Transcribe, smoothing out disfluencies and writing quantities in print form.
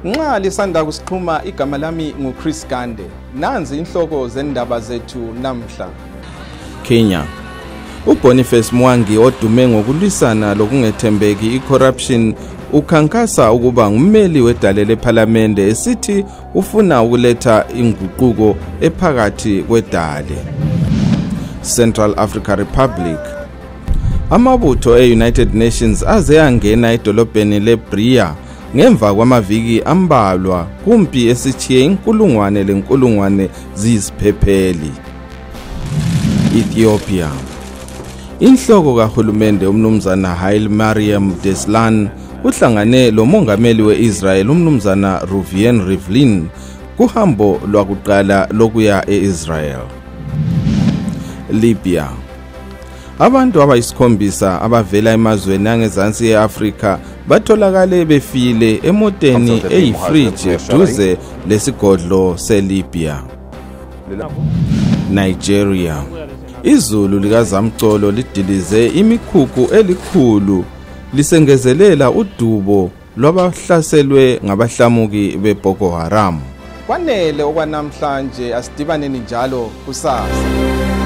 Nxa lisanda kusixhuma igama lami nguChris Gande. Nanzi inhloko zendaba zethu namhla. Kenya. uBoniface Mwangi odume ngokulwisana lokungethembeki icorruption ukhankasa ukuba ngummeli wedale leParliament esithi ufuna ukuletha inguquko ephakathi kwedale. Central Africa Republic. Amabutho eUnited Nations aze angena edolobheni leBria ngemva kwamaviki ambalwa kumpi esithiye inkulungwane ziyisiphepheli. Ethiopia. Inhloko kahulumende umnumzana Haile Mariam Desalegn uhlangane lo mongameli weIsrael umnumzana Reuven Rivlin kuhambo lwakuqala lokuya eIsrael. Libya. Abantu abayisikhombisa abavela emazweni angezansi eAfrika batholakale befile emoteni eyifridge duze lesigodlo seLibya. Nigeria. Izulu likazamcolo lidilize imikhukhu elikhulu lisengezelela udubo lwabahlaselwe ngabahlamuki beBoko Haram. Kwanele okwanamhlanje asidibaneni njalo kusasa.